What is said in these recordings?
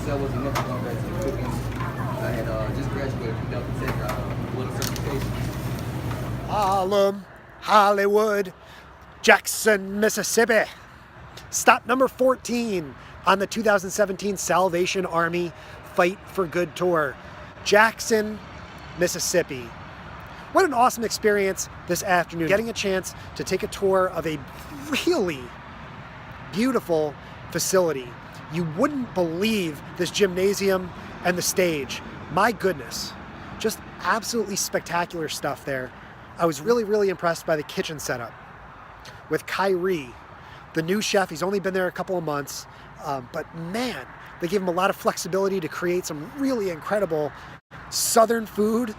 myself wasn't never going back to the cooking. I had just graduated from Delta Tech with certification. Harlem, Hollywood, Jackson, Mississippi. Stop number 14 on the 2017 Salvation Army Fight for Good Tour. Jackson, Mississippi. What an awesome experience this afternoon. Getting a chance to take a tour of a really beautiful facility. You wouldn't believe this gymnasium and the stage. My goodness, just absolutely spectacular stuff there. I was really impressed by the kitchen setup with Kyrie, the new chef. He's only been there a couple of months, but man, they gave him a lot of flexibility to create some really incredible Southern food,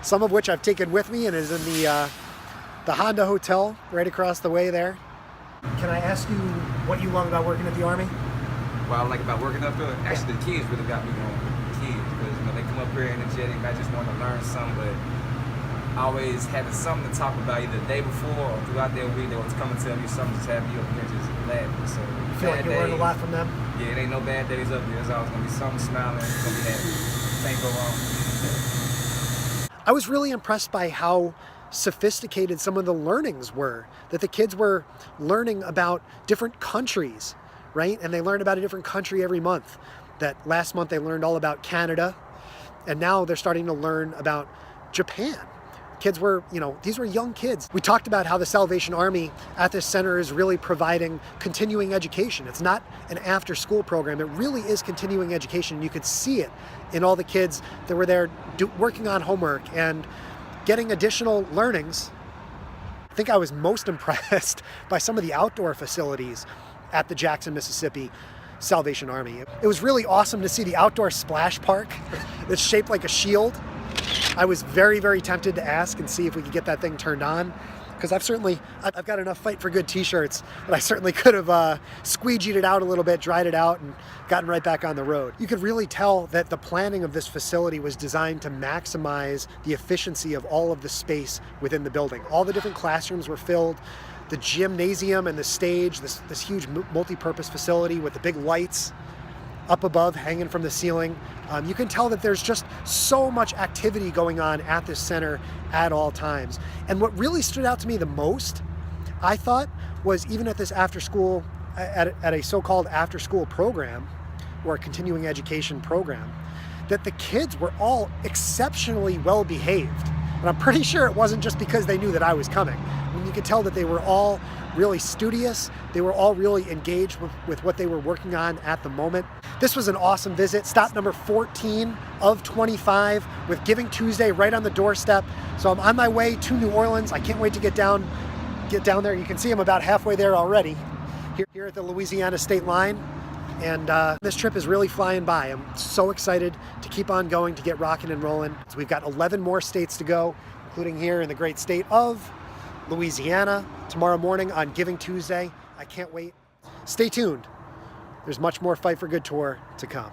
some of which I've taken with me and is in the Honda Hotel right across the way there. Can I ask you what you love about working at the Army? What I like about working up here, actually the kids really got me going. Kids, because they come up here energetic. I just want to learn something, but always having something to talk about either the day before or throughout their week. They was come and tell me something, just have you up here just laughing. So you feel like you learned a lot from them? Yeah, it ain't no bad days up here. There's always gonna be something smiling, it's gonna be happy. Can't go wrong. I was really impressed by how sophisticated some of the learnings were, that the kids were learning about different countries, right? And they learned about a different country every month. That last month they learned all about Canada, and now they're starting to learn about Japan. Kids were, these were young kids. We talked about how the Salvation Army at this center is really providing continuing education. It's not an after-school program. It really is continuing education. You could see it in all the kids that were there working on homework and getting additional learnings. I think I was most impressed by some of the outdoor facilities at the Jackson, Mississippi Salvation Army. It was really awesome to see the outdoor splash park that's shaped like a shield. I was very tempted to ask and see if we could get that thing turned on, because I've got enough Fight for Good t-shirts that I certainly could have squeegeed it out a little bit, dried it out, and gotten right back on the road. You could really tell that the planning of this facility was designed to maximize the efficiency of all of the space within the building. All the different classrooms were filled. The gymnasium and the stage, this huge multi-purpose facility with the big lights up above hanging from the ceiling. You can tell that there's just so much activity going on at this center at all times. And what really stood out to me the most, I thought, was even at this after-school, at a so-called after-school program or a continuing education program, that the kids were all exceptionally well behaved. And I'm pretty sure it wasn't just because they knew that I was coming. I mean, you could tell that they were all really studious. They were all really engaged with what they were working on at the moment. This was an awesome visit. Stop number 14 of 25 with Giving Tuesday right on the doorstep. So I'm on my way to New Orleans. I can't wait to get down there. You can see I'm about halfway there already here at the Louisiana state line. And this trip is really flying by. I'm so excited to keep on going, to get rocking and rolling. So we've got 11 more states to go, including here in the great state of Louisiana tomorrow morning on Giving Tuesday. I can't wait. Stay tuned. There's much more Fight for Good tour to come.